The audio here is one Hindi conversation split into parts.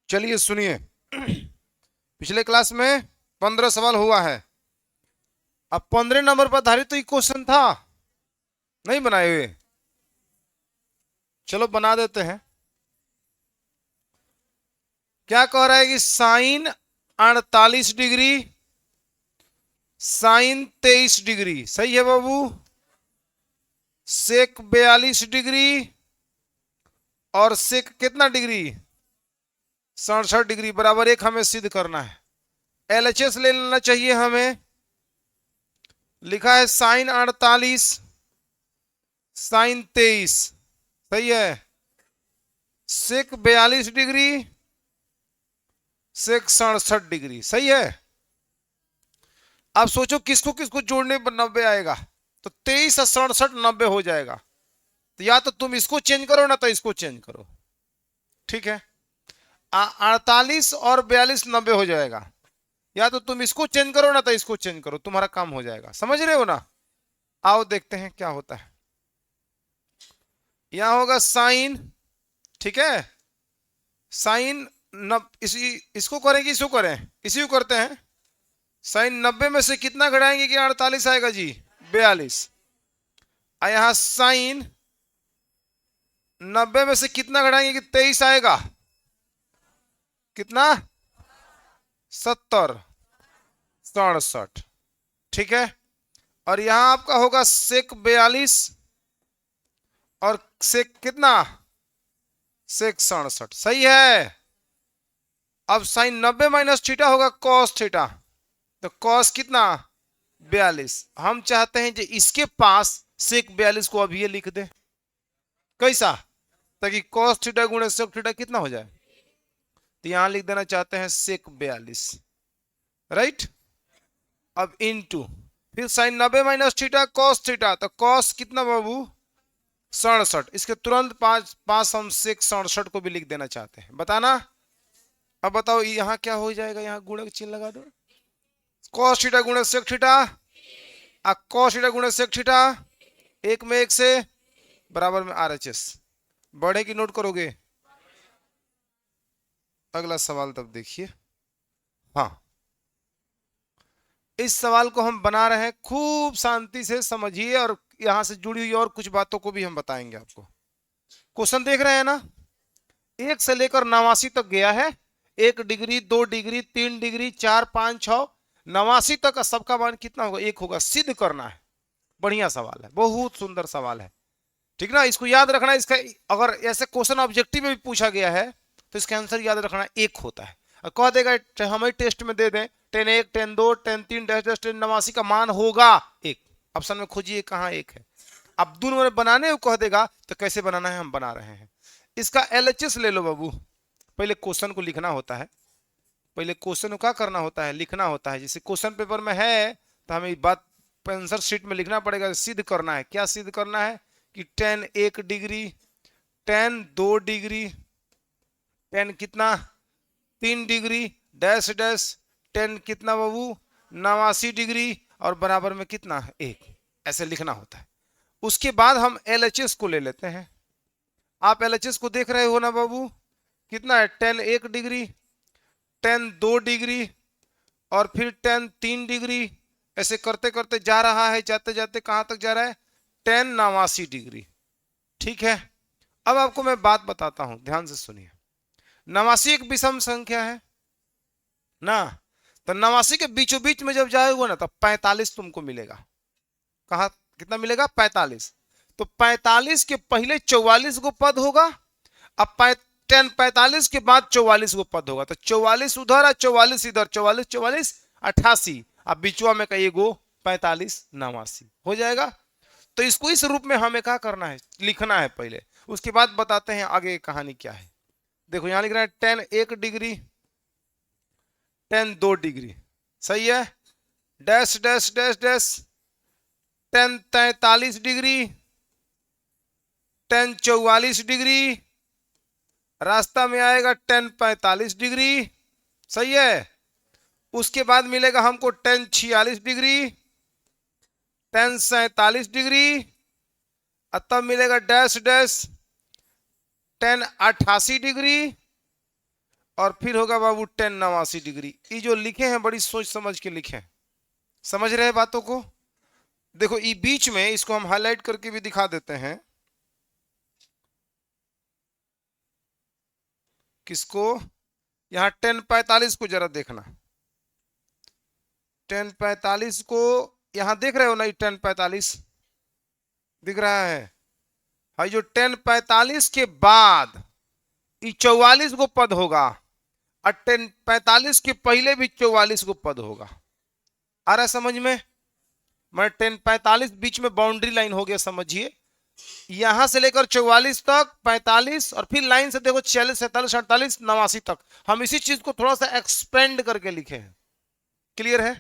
चलिए सुनिए। पिछले क्लास में 15 सवाल हुआ है। अब 15 नंबर पर आधारित तो ये क्वेश्चन था, नहीं बनाए हुए। चलो बना देते हैं। क्या कह रहा है कि साइन 48 डिग्री, साइन 23 डिग्री, सही है बाबू। सेक 42 डिग्री और सेक कितना डिग्री, 67 डिग्री बराबर एक हमें सिद्ध करना है। एलएचएस ले लेना चाहिए हमें। लिखा है साइन 48 साइन 23, सही है। सेक 42 डिग्री सेक 67 डिग्री, सही है। अब सोचो किसको किसको जोड़ने पर 90 आएगा, तो 23 और 67 90 हो जाएगा। तो या तो तुम इसको चेंज करो ना तो इसको चेंज करो, ठीक है। 48 और 42 90 हो जाएगा। या तो तुम इसको चेंज करो ना तो इसको चेंज करो, तुम्हारा काम हो जाएगा। समझ रहे हो ना। आओ देखते हैं क्या होता है। यहां होगा साइन, ठीक है। साइन इसको करें कि इसको करें, इसी को करते हैं। साइन 90 में से कितना घटाएंगे कि 48 आएगा जी, 42। यहां साइन 90 में से कितना घटाएंगे कि 23 आएगा, कितना, 70 67, ठीक है। और यहां आपका होगा सेक 42 और सेक कितना, सेक 67, सही है। अब साइन 90 माइनस थीटा होगा कॉस थीटा, तो कॉस कितना, 42। हम चाहते हैं कि इसके पास सेक 42 को अभी ये लिख दे, कैसा, ताकि कॉस थीटा गुणे सेक थीटा कितना हो जाए। तो यहां लिख देना चाहते हैं सेक 42, राइट। अब इनटू फिर sine 90 minus theta cos theta, तो कॉस कितना बाबू, 67। इसके तुरंत पांच पांच हम सेक 67 को भी लिख देना चाहते हैं, बताना। अब बताओ यहां क्या हो जाएगा, यहां गुणे का चिन्ह लगा दो। कॉस थीटा गुणे सेक थीटा, कॉस थीटा गुणे सेक थीटा, एक में एक से बराबर में आरएचएस। बढ़े की नोट करोगे। अगला सवाल तब देखिए। हाँ, इस सवाल को हम बना रहे हैं, खूब शांति से समझिए और यहां से जुड़ी हुई और कुछ बातों को भी हम बताएंगे आपको। क्वेश्चन देख रहे हैं ना, 1 से लेकर 89 तक गया है। 1 डिग्री 2 डिग्री 3 डिग्री 4 5 6 89 तक का सबका मान कितना होगा, एक होगा। सिद्ध करना है। बढ़िया सवाल है, बहुत सुंदर सवाल है, ठीक ना। इसको याद रखना। इसका अगर ऐसे क्वेश्चन ऑब्जेक्टिव में भी पूछा गया है तो इसका आंसर याद रखना एक होता है। और कह देगा हमें टेस्ट में दे दें 10 1 10 2 10 3 डैश डैश 10 89 का मान होगा एक। ऑप्शन में खोजिए कहाँ एक है। अब दोनों में बनाने को कह देगा तो कैसे बनाना है हम बना रहे हैं। इसका एलएचएस ले लो बाबू। पहले क्वेश्चन को लिखना होता है, पहले क्वेश्चन को क्या करना होता है, लिखना होता है। जैसे क्वेश्चन पेपर में है तो हमें बात आंसर शीट में लिखना पड़ेगा। सिद्ध करना है, क्या सिद्ध करना है कि 10 1 डिग्री 10 2 डिग्री 10 कितना 3 डिग्री डैश डैश 10 कितना बाबू 89 डिग्री और बराबर में कितना एक, ऐसे लिखना होता है। उसके बाद हम एलएचएस को ले लेते हैं। आप एलएचएस को देख रहे हो ना बाबू, कितना है 10 1 डिग्री 10 2 डिग्री और फिर 10 3 डिग्री, ऐसे करते करते जा रहा है। जाते जाते कहां तक जा रहा है, 10 89 डिग्री, ठीक है। अब आपको मैं बात बताता हूं, ध्यान से सुनिए। 89 एक विषम संख्या है ना, तो 89 के बीचों बीच में जब जाएगा ना तो 45 तुमको मिलेगा। कहा कितना मिलेगा, 45। तो 45 के पहले 44 को पद होगा। अब 45 के बाद 44 को पद होगा, तो 44 उधर है 44 इधर, 44 44 88, अब बीचवा में कहीं गो 45 89 हो जाएगा। तो इसको इस रूप में हमें क्या करना है, लिखना है पहले, उसके बाद बताते हैं आगे कहानी क्या है। देखो यहां लिख रहा है 10 1 डिग्री 10 2 डिग्री, सही है। Dash dash dash dash 10 43 degree 10 44 degree, रास्ता में आएगा 10 45 डिग्री, सही है। उसके बाद मिलेगा हमको 10 46 डिग्री 10 47 डिग्री, तब मिलेगा डैश डैश 10 88 डिग्री और फिर होगा बाबू टेन 89 डिग्री। ये जो लिखे हैं बड़ी सोच समझ के लिखे हैं, समझ रहे हैं बातों को। देखो ये बीच में इसको हम हाईलाइट करके भी दिखा देते हैं। किसको? यहाँ 10:45 को जरा देखना, 10:45 को यहां देख रहे हो ना, 10:45 दिख रहा है। भाई जो 10:45 के बाद ये 44 को पद होगा, और 10:45 के पहले भी 44 को पद होगा। आ रहा है समझ में? मैं 10:45 बीच में बाउंड्री लाइन हो गया, समझिए। यहां से लेकर 44 तक, 45, और फिर लाइन से देखो 46, 47, 48, 89 तक। हम इसी चीज को थोड़ा सा एक्सपेंड करके लिखे हैं। क्लियर है?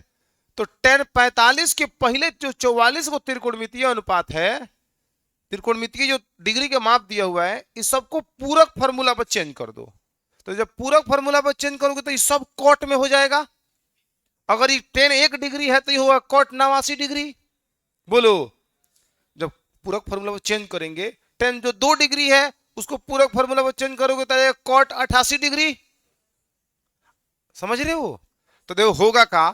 तो 10:45 के पहले जो 44 को त्रिकोणमितीय अनुपात है, त्रिकोणमितीय जो डिग्री का माप दिया हुआ है, इस सबको पूरक फार्मूला पर चेंज कर दो। तो जब पूरक फार्मूला पर चेंज करोगे तो ये सब कॉट में हो जाएगा। अगर ये 10 1 डिग्री है तो ये होगा कॉट 89 डिग्री। बोलो, जब पूरक फार्मूला पर चेंज करेंगे, 10 जो 2 डिग्री है उसको पूरक फार्मूला पर चेंज करोगे तो कॉट 88 डिग्री। समझ रहे हो? तो देखो होगा का,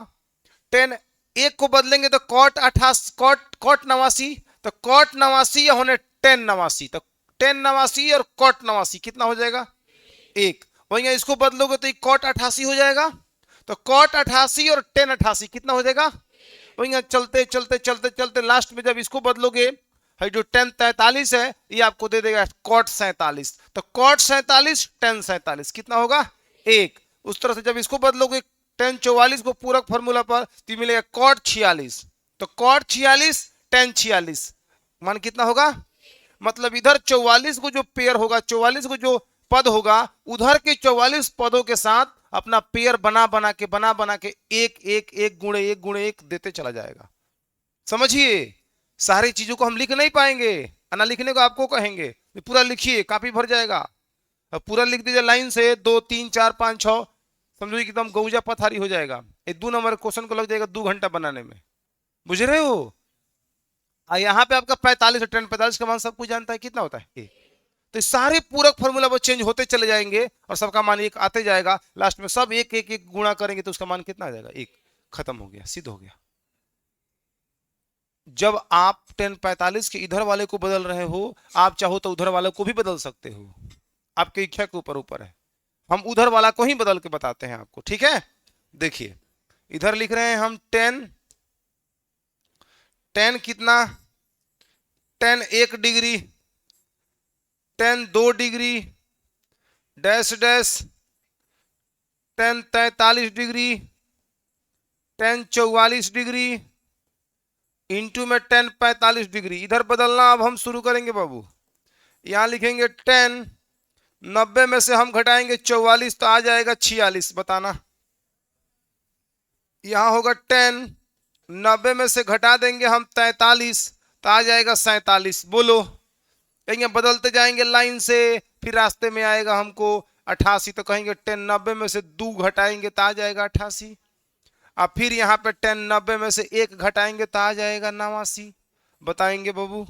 10 1 को बदलेंगे तो कॉट 88, कॉट 89, तो कॉट 89 होने 10 89, तो 10 89 और कॉट 89 कितना हो जाएगा? 1। वहीं इसको बदलोगे तो कॉट 88 हो जाएगा, तो कॉट 88 और 10 88 कितना हो जाएगा? वहीं चलते चलते चलते चलते लास्ट में जब इसको बदलोगे, जो 10 43 है ये आपको दे देगा कॉट 47, तो कॉट 47 10 47 कितना होगा? 1। उस तरह से जब इसको बदलोगे 10 44 को पूरक फार्मूला पर तो मिलेगा कॉट 46, तो कॉट 46 10 46 मान कितना होगा? मतलब इधर 44 को जो पेयर होगा, 44 को जो पद होगा, उधर के 44 पदों के साथ अपना पेयर बना बना के एक एक एक गुणे एक गुणे एक देते चला जाएगा। समझिए, सारी चीजों को हम लिख नहीं पाएंगे, ना लिखने को आपको कहेंगे पूरा लिखिए, काफी भर जाएगा। अब पूरा लिख दीजिए लाइन से, 2 3 4 5 6, समझो एकदम गौजा पथारी हो जाएगा। ये 2 नंबर क्वेश्चन को लग जाएगा 2 घंटा बनाने में। बुझ रहे हो? यहाँ पे आपका 45 और 10 45 का मान सब कुछ जानता है कितना होता है? 1। तो सारे पूरक फार्मूला वो चेंज होते चले जाएंगे और सबका मान 1 आते जाएगा। लास्ट में सब एक एक एक गुणा करेंगे तो उसका मान कितना आ जाएगा? 1। खत्म हो गया, सिद्ध हो गया। जब आप 10:45 के इधर वाले को बदल रहे हो, आप चाहो तो उधर वाले को भी बदल सकते हो, आपके इच्छा के ऊपर है। हम उधर वाला को ही बदल के बताते हैं आपको, ठीक है? देखिए इधर लिख रहे हैं हम 10 कितना? 10 1 degree, 10 2 degree, dash dash 10 43 degree, 10 44 degree, into में 10 45 डिग्री। इधर बदलना अब हम शुरू करेंगे बाबू। यहां लिखेंगे 10, 90 में से हम घटाएंगे 44 तो आ जाएगा 46। बताना, यहां होगा 10, 90 में से घटा देंगे हम 43 तो आ जाएगा 47। बोलो, कहेंगे बदलते जाएंगे लाइन से, फिर रास्ते में आएगा हमको 88 तो कहेंगे 10 90 में से 2 घटाएंगे तो आ जाएगा 88। अब फिर यहाँ पे 10 90 में से 1 घटाएंगे तो आ जाएगा 89। बताएंगे बाबू,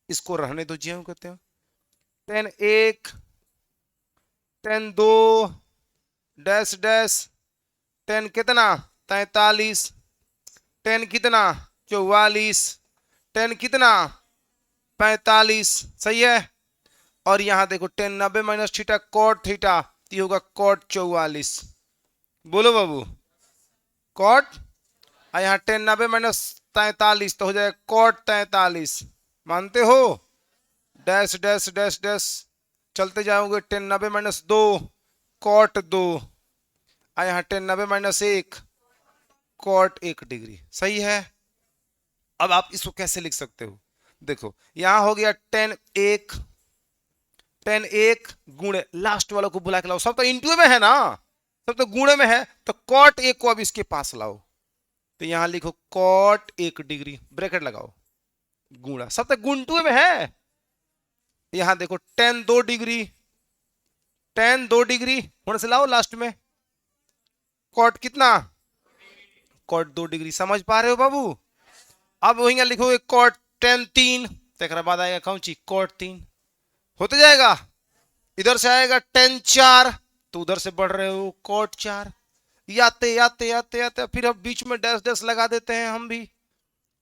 इसको रहने दो जी, हम कहते हैं 10 1, 10 2, डैश डैश 10 कितना? 43, 10 कितना? 44, 10 कितना? 45। सही है। और यहां देखो 10 90 माइनस थीटा कॉट थीटा, ये होगा कॉट 44। बोलो बाबू, कॉट, और यहाँ 10 90 माइनस 43 तो हो जाएगा कॉट 43। मानते हो? डैश डैश डैश डैश चलते जाओगे, 10 90 माइनस 2 कॉट 2, और यहाँ 10 90 माइनस 1 कॉट 1 डिग्री। सही है। अब आप इसको कैसे लिख सकते हो? देखो यहां हो गया 10 1, 10 1 गुणे, लास्ट वाला को बुला के लाओ, सब तो इंटू में है ना, सब तो गुणे में है, तो कॉट 1 को अब इसके पास लाओ, तो यहां लिखो कॉट 1 डिग्री, ब्रैकेट लगाओ, गुणा, सब तो गुणटू में है। यहां देखो 10 2 डिग्री, 10 2 डिग्री होने से लाओ लास्ट में, कॉट कितना? Cot 2 degree. समझ पा रहे हो बाबू? अब वही लिखोगे कॉट 10 3, तो बाद आएगा कौन सी? कॉट 3 होते जाएगा। इधर से आएगा 10 4, तो उधर से बढ़ रहे हो कॉट 4, आते आते आते आते फिर अब बीच में डैश डैश लगा देते हैं हम भी।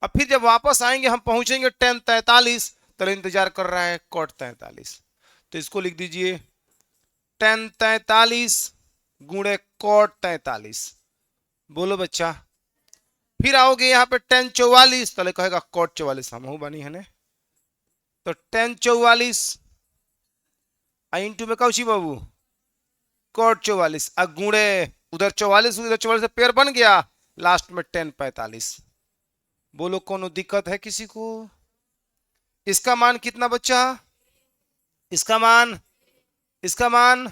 अब फिर जब वापस आएंगे हम पहुंचेंगे 10:43, तो इंतजार कर रहा है कॉट 43। तो इसको लिख दीजिए 10:43 गुणे कॉट 43। बोलो बच्चा। फिर आओगे यहाँ पे 10:44, तो कहेगा कॉट 44 हम हूं बनी है ने। तो 10:44 इंटू में कौची बाबू कॉट 44 गुणे उधर 44 उधर 44 से पेयर बन गया, लास्ट में 10:45। बोलो कोनो दिक्कत है किसी को? इसका मान कितना बच्चा? इसका मान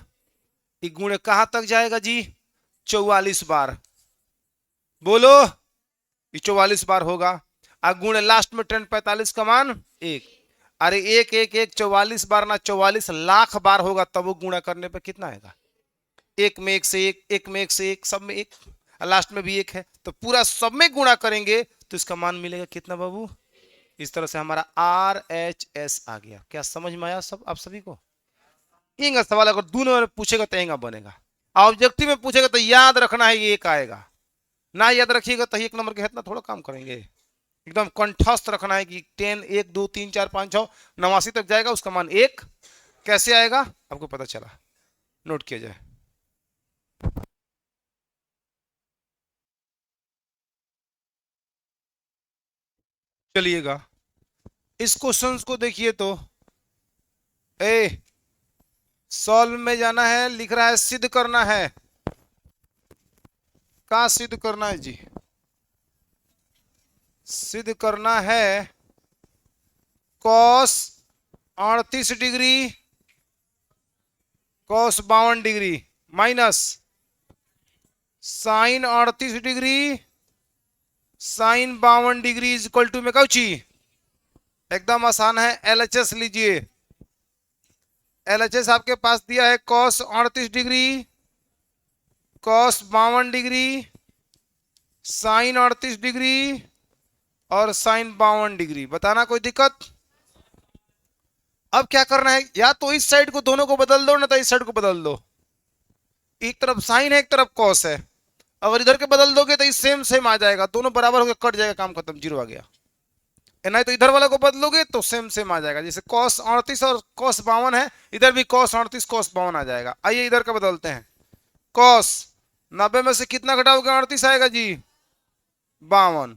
ये गुणे कहां तक जाएगा जी? 44 बार। बोलो ये 44 बार होगा। गुणे लास्ट में 10:45 का मान 1। अरे 1 44 बार ना 44 लाख बार होगा, तब वो गुणा करने पे कितना आएगा? एक में एक से एक, एक में एक से एक, सब में एक, लास्ट में भी एक है, तो पूरा सब में गुणा करेंगे तो इसका मान मिलेगा कितना बाबू? इस तरह से हमारा RHS आ गया। क्या समझ में आया सब आप सभी को? इंगा सवाल अगर दोनों में पूछेगा तो इंगा बनेगा, ऑब्जेक्टिव में पूछेगा तो याद रखना है ये एक आएगा, ना याद रखिएगा तो एक नंबर के इतना थोड़ा काम करेंगे। एकदम कंठस्थ रखना है कि 10 1 2 3 4 5 6 89 तक जाएगा, उसका मान 1 कैसे आएगा आपको पता चला, नोट किया जाए। चलिएगा इस क्वेश्चन को देखिए तो सॉल्व में जाना है, लिख रहा है सिद्ध करना है। कहा सिद्ध करना है जी? सिद्ध करना है cos 38 degree cos 52 degree minus sine 38 degree sine 52 degree is equal to में कौची? एकदम आसान है, LHS लीजिए। LHS आपके पास दिया है cos 38 degree cos 52 degree sine 38 degree और साइन 52 डिग्री। बताना कोई दिक्कत? अब क्या करना है, या तो इस साइड को दोनों को बदल दो ना तो इस साइड को बदल दो। एक तरफ साइन है एक तरफ कॉस है, अगर इधर के बदल दोगे तो सेम सेम आ जाएगा, दोनों बराबर होकर कट जाएगा, काम खत्म, जीरो आ गया। नहीं तो इधर वाला को बदलोगे तो सेम सेम आ जाएगा, जैसे cos 38 और cos 52 है, इधर भी cos 38 cos 52 आ जाएगा। आइए इधर का बदलते हैं, cos 90 में से कितना घटाओगे 38 आएगा जी? 52।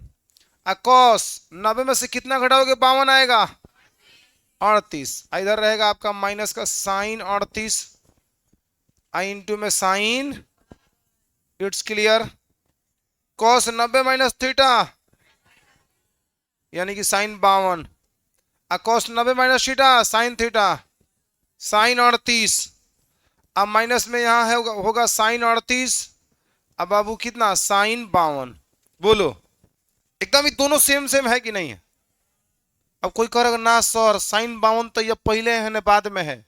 cos 90 में से कितना घटाओगे 52 आएगा? 38। इधर रहेगा आपका माइनस का साइन 38 इंटू में sine, it's clear. cos 90 minus theta यानी कि sine 52, cos 90 minus theta sine theta, sine 38। अब माइनस में यहां है होगा साइन 38, अब बाबू कितना साइन 52। बोलो एकदम ही दोनों सेम सेम है कि नहीं है? अब कोई कहेगा ना सर साइन 52 तो ये पहले है ना बाद में है।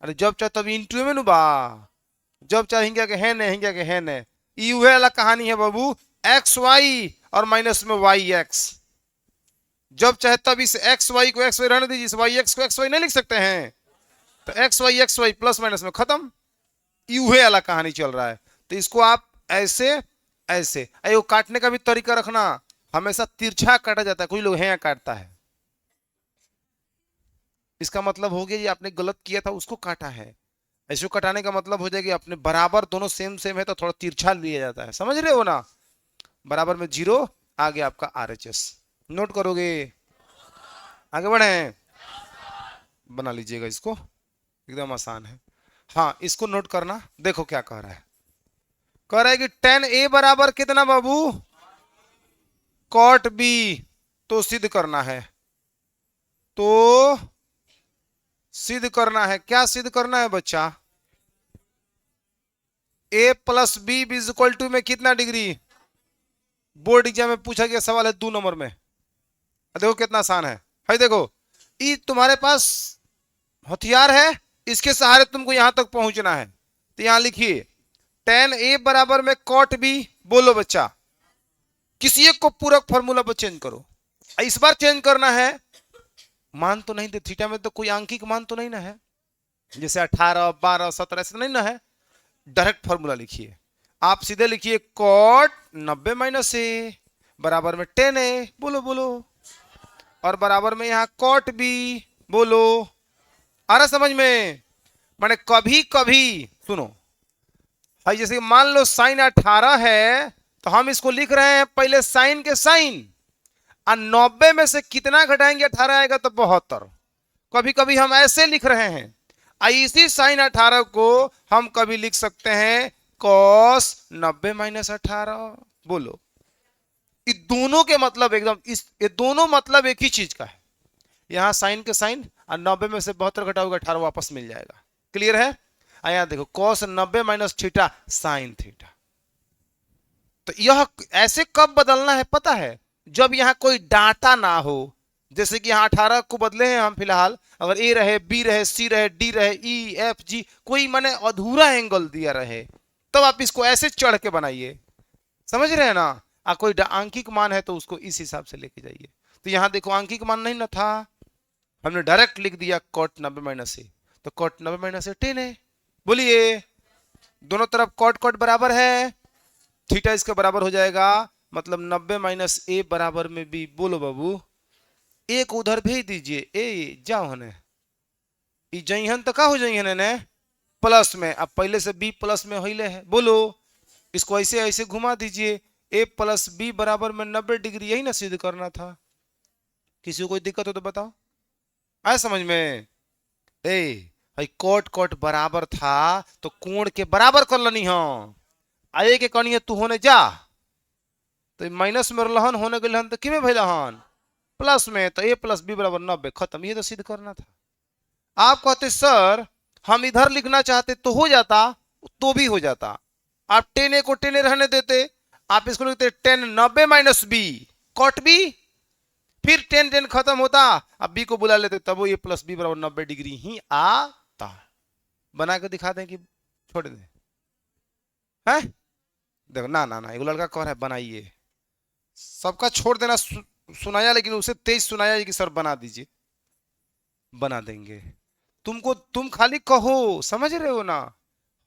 अरे जब चाहे तब इंटू में बा, जब चाहे हिंगा के है ने हिंगा के है ने, यू वाला कहानी है बाबू, एक्स वाई और माइनस में वाई एक्स। जब चाहे तब इस एक्स वाई को एक्स वाई रहने दीजिए, इस वाई एक्स को एक्स वाई नहीं लिख सकते हैं, तो एक्स वाई प्लस माइनस में खत्म, यू वाला कहानी चल रहा है। तो इसको आप ऐसे ऐसे वो काटने का भी तरीका रखना, हमेशा तिरछा काटा जाता है, कोई लोग है काटता है, इसका मतलब हो गया ये आपने गलत किया था उसको काटा है। ऐसे कटाने का मतलब हो जाएगा अपने बराबर दोनों सेम सेम है तो थोड़ा तिरछा लिया जाता है, समझ रहे हो ना? बराबर में जीरो आ गया आपका RHS। नोट करोगे? आगे बढ़े, बना लीजिएगा इसको, एकदम आसान है। हाँ इसको नोट करना, देखो क्या कह रहा है, कह रहा है कि tan A बराबर कितना बाबू? cot B। तो सिद्ध करना है, तो सिद्ध करना है, क्या सिद्ध करना है बच्चा? A plus B is equal to में कितना डिग्री? बोर्ड एग्जाम में पूछा गया सवाल है 2 नंबर में, देखो कितना आसान है। भाई देखो ये तुम्हारे पास हथियार है, इसके सहारे तुमको यहां तक पहुंचना है, तो यहां लिखिए tan A बराबर में cot B। बोलो बच्चा, किसी एक को पूरक फॉर्मूला पर चेंज करो, इस बार चेंज करना है, मान तो नहीं दे, थीटा में तो कोई आंकिक मान तो नहीं ना है, जैसे 18 12 17 ऐसे नहीं ना है, डायरेक्ट फॉर्मूला लिखिए, आप सीधे लिखिए कॉट 90 माइनस ए बराबर में 10 ए, बोलो बोलो, और बराबर में यहाँ कॉट बी, बोलो। आ रहा समझ में? माने कभी कभी सुनो भाई, जैसे मान लो साइन 18 है तो हम इसको लिख रहे हैं पहले साइन के साइन, और 90 में से कितना घटाएंगे 18 आएगा तो 72। कभी कभी हम ऐसे लिख रहे हैं, इसी साइन 18 को हम कभी लिख सकते हैं कॉस 90 माइनस 18, बोलो। ये दोनों के मतलब एकदम ये दोनों मतलब एक ही चीज का है। यहां साइन के साइन, और 90 में से 72 घटाओगे 18 वापस मिल जाएगा। क्लियर है? यहां देखो cos 90 minus theta sine theta. तो यह ऐसे कब बदलना है पता है? जब यहां कोई डाटा ना हो, जैसे कि यहां 18 को बदले हैं हम फिलहाल, अगर ए रहे, बी रहे, सी रहे, डी रहे, ई एफ जी, कोई माने अधूरा एंगल दिया रहे, तब आप इसको ऐसे चढ़ के बनाइए। समझ रहे हैं ना? कोई आंकिक मान है तो उसको इस हिसाब से लेके जाइए। तो यहां देखो आंकिक मान नहीं ना था, हमने डायरेक्ट लिख दिया कॉट 90 माइनस ए, तो कॉट 90 माइनस ए 10 है। बोलिए, दोनों तरफ कॉट कॉट बराबर है, थीटा इसके बराबर हो जाएगा, मतलब 90 माइनस ए बराबर में बी। बोलो बाबू, एक उधर भेज दीजिए, ए जाओ हने जइहन तो का हो जइहन ने प्लस में, अब पहले से बी प्लस में होइले है। बोलो, इसको ऐसे ऐसे घुमा दीजिए, ए प्लस बी बराबर में 90 डिग्री, यही ना सिद्ध करना था। किसी को कोई दिक्कत हो तो बताओ, आए समझ में? ए भाई कोट कोट बराबर था तो कोण के बराबर कर लनी हो, आए के कनिए तू होने जा, तो माइनस में रहन होने गए तो कि में भइलहन प्लस में, तो ए प्लस बी बराबर 90, खत्म। ये तो सिद्ध करना था। आप कहते सर हम इधर लिखना चाहते तो हो जाता, तो भी हो जाता। आप 10 को 10 रहने देते, आप इसको लिखते 10 90 माइनस बी कॉट बी, फिर 10 10 खत्म होता, अब बी को बुला लेते, तब वो ए प्लस बी बराबर 90 डिग्री ही आता। बना के दिखा दें कि छोड़ दें? है देखो ना ना ना, एक लड़का कह रहा है बनाइए, सबका छोड़ देना सुनाया, लेकिन उसे तेज सुनाया कि सर बना दीजिए। बना देंगे, तुमको तुम खाली कहो, समझ रहे हो ना?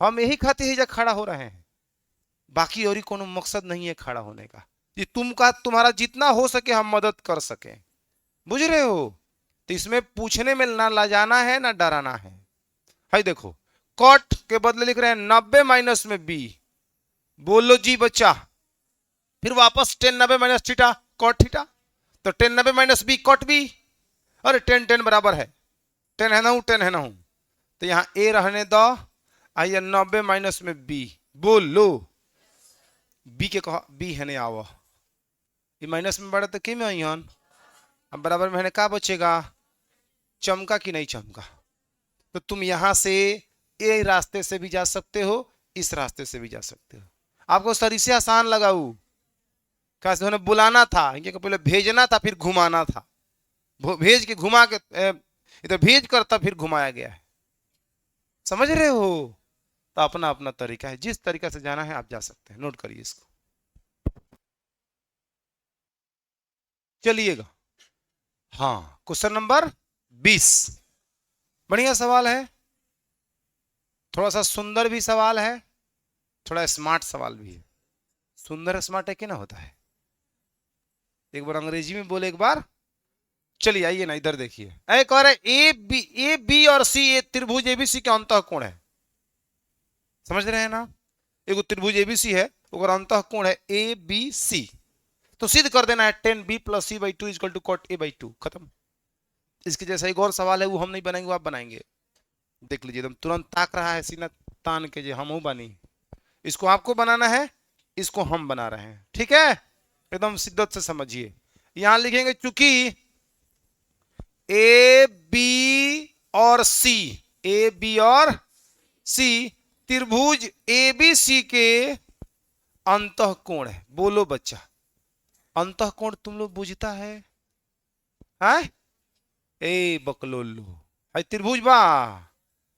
हम यही खाते ही जा खड़ा हो रहे हैं, बाकी और कोनो मकसद नहीं है खड़ा होने का। ये तुम्हारा जितना हो सके हम मदद कर सके, बुझ रहे हो? तो इसमें पूछने में ना लाजाना है ना डराना है। हाय देखो, कॉट के बदले लिख रहे हैं 90 माइनस में बी, बोलो जी बच्चा, फिर वापस 10 90 माइनस थीटा कॉट थीटा, तो 10 90 माइनस बी कॉट बी। अरे 10 10 बराबर है, 10 है ना हूं, 10 है ना हूं, तो यहां ए रहने दो, आइए 90 माइनस में बी, बोलो बी के कहा बी है नहीं आवा, ये माइनस में बढ़ा तो कि में आई हन, अब बराबर में का बचेगा, चमका कि नहीं चमका। तो तुम यहां से ए रास्ते से भी जा सकते हो, इस रास्ते से भी जा सकते हो। आपको सर इसे आसान लगाऊ, कैसे उन्हें बुलाना था, पहले भेजना था फिर घुमाना था, भेज के घुमा के इधर भेज करता फिर घुमाया गया है। समझ रहे हो? तो अपना अपना तरीका है, जिस तरीका से जाना है आप जा सकते हैं। नोट करिए इसको, चलिएगा। हाँ, क्वेश्चन नंबर 20, बढ़िया सवाल है, थोड़ा सा सुंदर भी सवाल है, थोड़ा स्मार्ट सवाल भी है। सुंदर स्मार्ट है कि ना होता है, एक बार अंग्रेजी में बोले एक बार। चलिए आइए ना इधर देखिए, एक और ए बी और सी, ए त्रिभुज एबीसी के अंतः कोण है। समझ रहे हैं ना? एक त्रिभुज एबीसी है, और अंतः कोण है ए बी सी, तो सिद्ध कर देना है 10 B plus C by 2 equal to cot A by 2, खत्म। इसके जैसा एक और सवाल है, वो हम नहीं बनाएंगे, वो आप बनाएंगे। देख लीजिए, एकदम तुरंत ताक रहा है सीना तान के, जो हम बनी, इसको आपको बनाना है, इसको हम बना रहे हैं, ठीक है? एकदम शिद्दत से समझिए। यहां लिखेंगे चूंकि ए बी और सी, ए बी और सी त्रिभुज ए बी सी के अंतः कोण है। बोलो बच्चा, अंतः कोण तुम लोग बुझता है? हैं? ए बकलोल्लो, हाई त्रिभुज बा,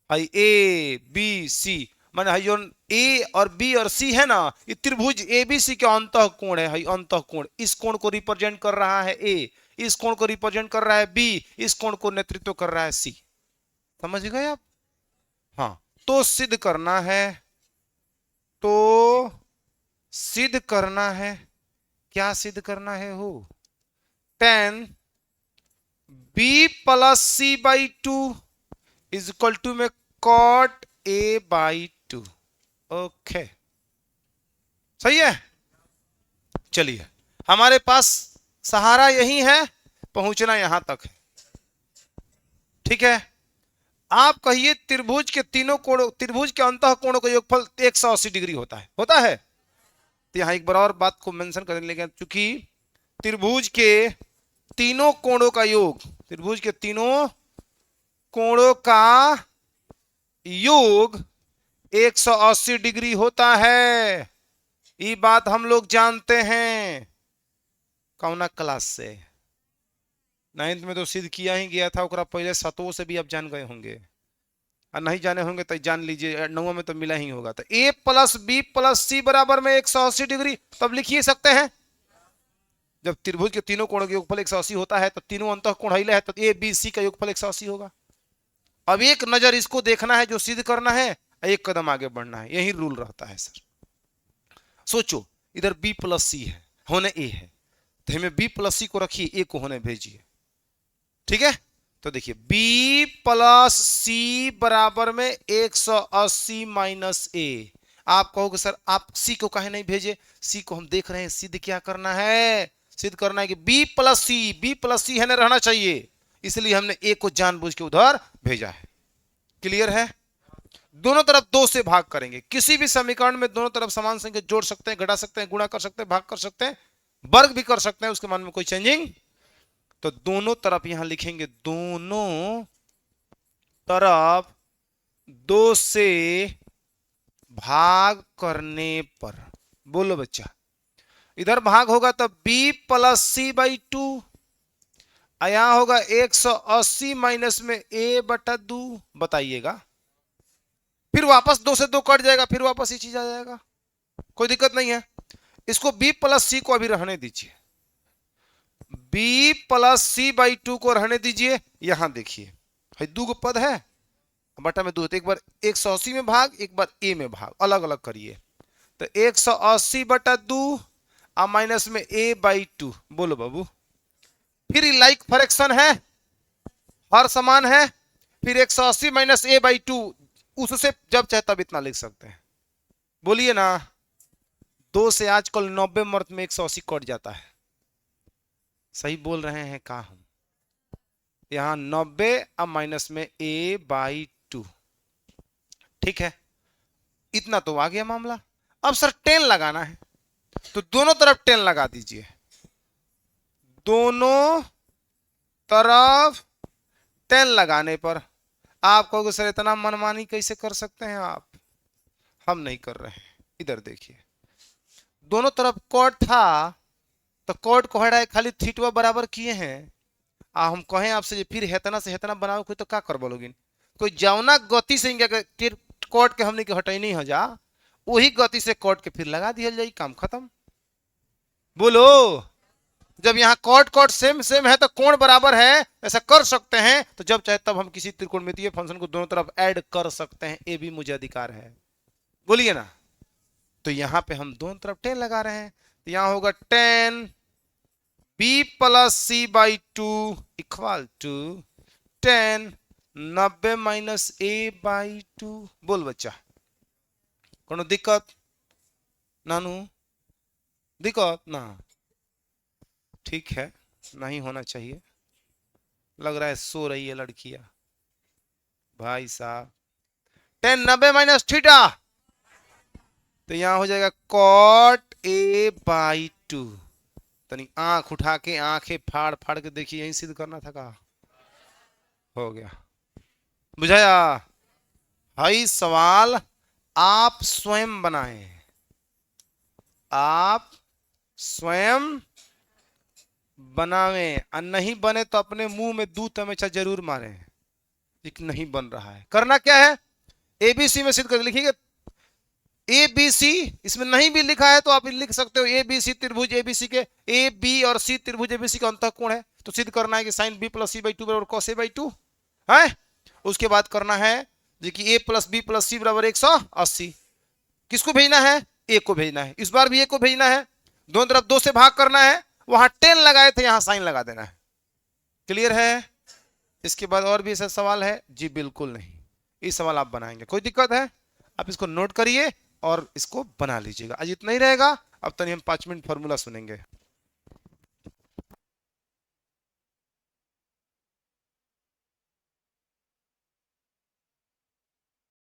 हाई ए बी सी, माने हाई जो ए और बी और सी है ना, ये त्रिभुज ए बी सी के अंतः कोण है। हाई अंतः कोण, इस कोण को रिप्रेजेंट कर रहा है ए, इस कोण को रिप्रेजेंट कर रहा है बी, इस कोण को नेतृत्व कर रहा है सी। समझ गए आप? हाँ, तो सिद्ध करना है तो सिद्ध करना है, क्या सिद्ध करना है हो, tan b plus C by two is equal to में cot a by two. Okay, सही है। चलिए, हमारे पास सहारा यही है, पहुंचना यहां तक है, ठीक है। आप कहिए त्रिभुज के तीनों कोणों, त्रिभुज के अंतः कोणों का योगफल 180 डिग्री होता है, होता है। तो यहां एक बार और बात को मेंशन करने लगे, क्योंकि त्रिभुज के तीनों कोणों का योग, त्रिभुज के तीनों कोणों का योग 180 डिग्री होता है। ये बात हम लोग जानते हैं कौना क्लास से, 9th में तो सिद्ध किया ही गया था, ओकरा पहले सतों से भी आप जान गए होंगे, और नहीं जाने होंगे तो जान लीजिए, 9 में तो मिला ही होगा। तो a plus B plus C बराबर में 180 डिग्री, तब लिखिए सकते हैं। जब त्रिभुज के तीनों कोणों का योगफल 180 होता है तो तीनों अंतः कोण हिले है, तो ए बी सी का योगफल 180 होगा। अब एक नजर इसको देखना है जो सिद्ध करना है, एक कदम आगे बढ़ना है, यही रूल रहता है सर। सोचो, इधर b प्लस सी है, होने a है, तो हमें b प्लस सी को रखिए, a को होने भेजिए, ठीक है। तो देखिए b प्लस सी बराबर में 180 माइनस a। आप कहोगे सर आप c को काहे नहीं भेजे, c को हम देख रहे हैं सिद्ध क्या करना है, सिद्ध करना है कि b प्लस सी है ना, रहना चाहिए, इसलिए हमने a को जानबूझ के उधर भेजा है। क्लियर है। दोनों तरफ 2 से भाग करेंगे, किसी भी समीकरण में दोनों तरफ समान संख्या जोड़ सकते हैं, घटा सकते हैं, गुणा कर सकते हैं, भाग कर सकते हैं, वर्ग भी कर सकते हैं, उसके मान में कोई चेंजिंग। तो दोनों तरफ यहां लिखेंगे, दोनों तरफ 2 से भाग करने पर, बोलो बच्चा, इधर भाग होगा तो b plus C by two, यहां होगा 180 माइनस में a बटा 2, बताइएगा। फिर वापस 2 से 2 कट जाएगा, फिर वापस ये चीज आ जाएगा, कोई दिक्कत नहीं है। इसको b प्लस सी को अभी रहने दीजिए, b plus C by two को रहने दीजिए। यहां देखिए दो गो पद है, बटा में 2, तो एक बार 180 में भाग, एक बार a में भाग, अलग अलग करिए। तो 180 बटा 2 और माइनस में a बाई टू, बोलो बाबू। फिर लाइक फ्रैक्शन है, हर समान है, फिर 180 माइनस a बाई टू, उससे जब चाहे तब इतना लिख सकते हैं, बोलिए ना। 2 से आजकल 90 मर्द में 180 कट जाता है, सही बोल रहे हैं का हम, यहां 90 और माइनस में a बाई टू, ठीक है। इतना तो आ गया मामला। अब सर 10 लगाना है, तो दोनों तरफ 10 लगा दीजिए, दोनों तरफ 10 लगाने पर आप कहोगे सर इतना मनमानी कैसे कर सकते हैं आप, हम नहीं कर रहे हैं। इधर देखिए, दोनों तरफ कॉट था, तो कॉट को हटाए, खाली थीटा बराबर किए हैं। हम कहें आपसे फिर हेतना से हेतना बनाओ कोई, तो क्या कर बोलोगे, कोई जौना गति से कॉट के हमने के हटाई नहीं हो जा, वही गति से कॉट के फिर लगा दिया जाए, काम खत्म। बोलो, जब यहाँ कॉट कॉट सेम सेम है तो कोण बराबर है, ऐसा कर सकते हैं, तो जब चाहे तब हम किसी त्रिकोणमितीय फंक्शन को दोनों तरफ ऐड कर सकते हैं, ये भी मुझे अधिकार है, बोलिए ना। तो यहाँ पे हम दोनों तरफ 10 लगा रहे हैं, तो यहाँ होगा 10 b plus C by two equal to 10 90 minus a by two. बोल बच्चा, कोनो दिक्कत नानू, दिक्कत ना, ठीक है, नहीं होना चाहिए, लग रहा है सो रही है लड़कियां भाई साहब। 10 90 माइनस थीटा, तो यहां हो जाएगा कॉट a बाई टू। तनी आंख उठा के आंखें फाड़ फाड़ के देखिए, यही सिद्ध करना था, कहा हो गया, बुझाया। हाई सवाल आप स्वयं बनाए, आप स्वयं बनावे, और नहीं बने तो अपने मुंह में दूध हमेशा जरूर मारे, नहीं बन रहा है। करना क्या है, एबीसी में सिद्ध कर लिखिएगा, एबीसी, इसमें नहीं भी लिखा है तो आप लिख सकते हो, एबीसी त्रिभुज एबीसी के, ए बी और सी त्रिभुज एबीसी का अंतःकोण है, तो सिद्ध करना है कि sine B plus C by two बराबर कॉस ए बाई टू है। उसके बाद करना है कि A plus B plus C बराबर 180, किसको भेजना है, ए को भेजना है, इस बार भी ए को भेजना है, दोनों तरफ 2 से भाग करना है, वहां 10 लगाए थे, यहां साइन लगा देना है। क्लियर है? इसके बाद और भी ऐसा सवाल है? जी बिल्कुल नहीं, ये सवाल आप बनाएंगे, कोई दिक्कत है? आप इसको नोट करिए और इसको बना लीजिएगा। आज इतना ही रहेगा, अब तक हम 5 मिनट फॉर्मूला सुनेंगे।